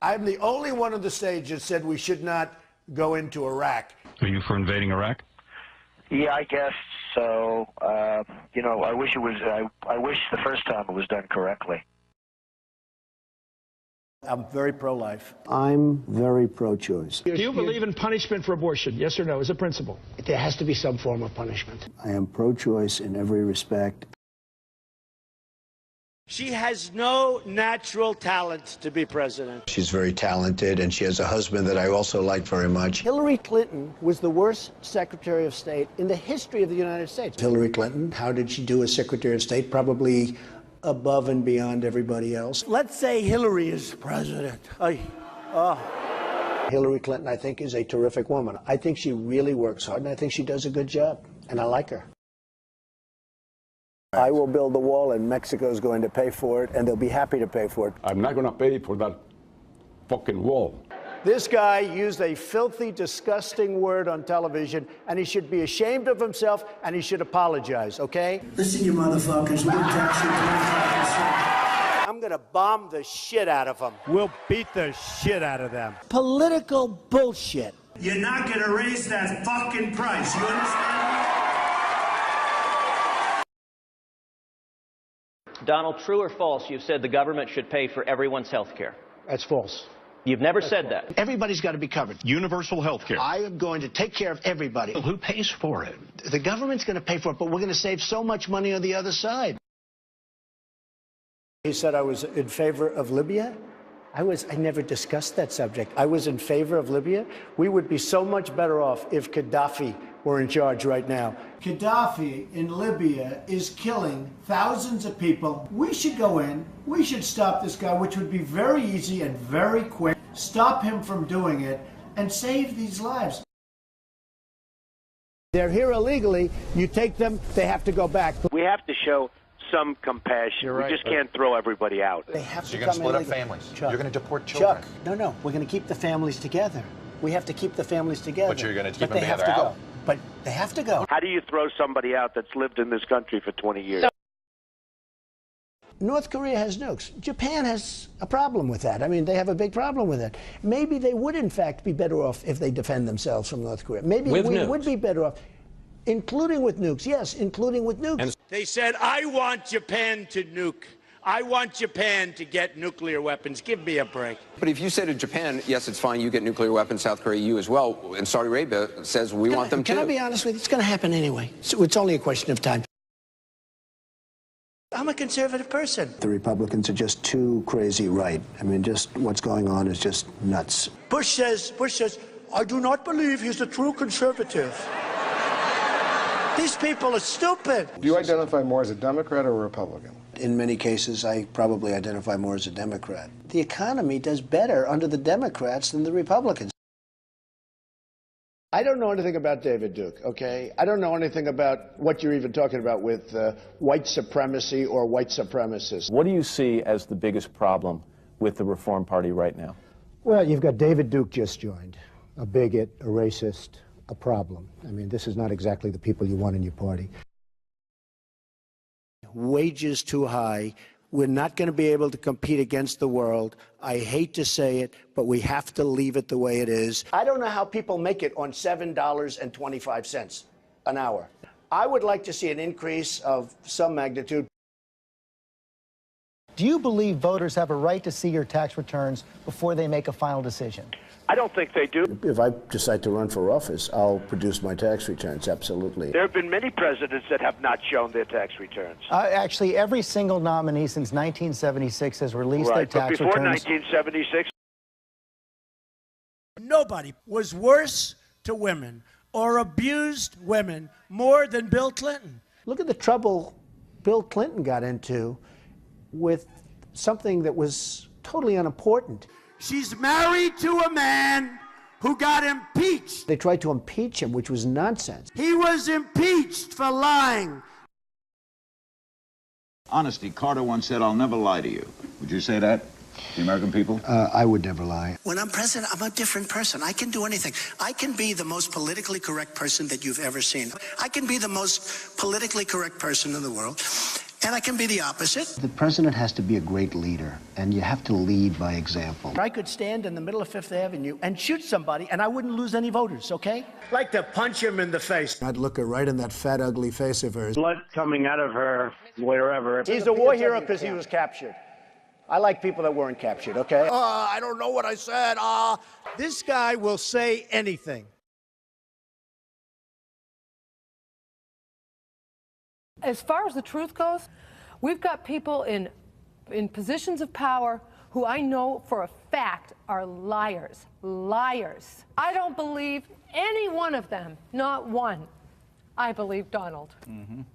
I'm the only one on the stage that said we should not go into Iraq. Are you for invading Iraq? Yeah, I guess so. You know, I wish it was. I wish the first time it was done correctly. I'm very pro-life. I'm very pro-choice. Do you believe in punishment for abortion? Yes or no, as a principle? There has to be some form of punishment. I am pro-choice in every respect. She has no natural talent to be president. She's very talented, and she has a husband that I also like very much. Hillary Clinton was the worst Secretary of State in the history of the United States. Hillary Clinton, how did she do as Secretary of State? Probably above and beyond everybody else. Let's say Hillary is president. Hillary Clinton, I think, is a terrific woman. I think she really works hard, and I think she does a good job, and I like her. I will build the wall, and Mexico's going to pay for it, and they'll be happy to pay for it. I'm not going to pay for that fucking wall. This guy used a filthy, disgusting word on television, and he should be ashamed of himself, and he should apologize, okay? Listen, you motherfuckers, we're going to tax you 25%. I'm gonna bomb the shit out of them. We'll beat the shit out of them. Political bullshit. You're not going to raise that fucking price, you understand? Donald, true or false, you've said the government should pay for everyone's health care? That's false. You've never said that. Everybody's got to be covered. Universal health care. I am going to take care of everybody. Who pays for it? The government's going to pay for it, but we're going to save so much money on the other side. He said I was in favor of Libya. I never discussed that subject. I was in favor of Libya. We would be so much better off if Gaddafi were in charge right now. Gaddafi in Libya is killing thousands of people. We should go in. We should stop this guy, which would be very easy and very quick. Stop him from doing it and save these lives. They're here illegally. You take them, they have to go back. We have to show some compassion. Right. We just can't throw everybody out. They have So to you're going to split up illegally. families. Chuck, You're going to deport children. Chuck, no, we're going to keep the families together. We have to keep the families together. But you're going to keep But them they have together to out. go. But they have to go. How do you throw somebody out that's lived in this country for 20 years? North Korea has nukes. Japan has a problem with that. I mean, they have a big problem with it. Maybe they would, in fact, be better off if they defend themselves from North Korea. Maybe we would be better off, including with nukes. Yes, including with nukes. They said, I want Japan to nuke. I want Japan to get nuclear weapons. Give me a break. But if you say to Japan, yes, it's fine, you get nuclear weapons, South Korea, you as well, and Saudi Arabia says we want them too. Can I be honest with you? It's going to happen anyway. So it's only a question of time. I'm a conservative person. The Republicans are just too crazy right. I mean, just what's going on is just nuts. Bush says, I do not believe he's a true conservative. These people are stupid. Do you identify more as a Democrat or a Republican? In many cases, I probably identify more as a Democrat. The economy does better under the Democrats than the Republicans. I don't know anything about David Duke, okay? I don't know anything about what you're even talking about with white supremacy or white supremacists. What do you see as the biggest problem with the Reform Party right now? Well, you've got David Duke just joined, a bigot, a racist, a problem. I mean, this is not exactly the people you want in your party. Wages too high. We're not going to be able to compete against the world. I hate to say it, but we have to leave it the way it is. I don't know how people make it on $7.25 an hour. I would like to see an increase of some magnitude. Do you believe voters have a right to see your tax returns before they make a final decision? I don't think they do. If I decide to run for office, I'll produce my tax returns, absolutely. There have been many presidents that have not shown their tax returns. Actually, every single nominee since 1976 has released their tax but before returns. 1976... Nobody was worse to women or abused women more than Bill Clinton. Look at the trouble Bill Clinton got into with something that was totally unimportant. She's married to a man who got impeached. They tried to impeach him, which was nonsense. He was impeached for lying. Honesty, Carter once said, I'll never lie to you. Would you say that to the American people? I would never lie. When I'm president, I'm a different person. I can do anything. I can be the most politically correct person that you've ever seen. I can be the most politically correct person in the world. And I can be the opposite. The president has to be a great leader, and you have to lead by example. I could stand in the middle of Fifth Avenue and shoot somebody, and I wouldn't lose any voters, okay? Like to punch him in the face. I'd look her right in that fat, ugly face of hers. Blood coming out of her wherever. He's a war hero because he was captured. I like people that weren't captured, okay? I don't know what I said. This guy will say anything. As far as the truth goes, we've got people in positions of power who I know for a fact are liars. Liars. I don't believe any one of them, not one. I believe Donald.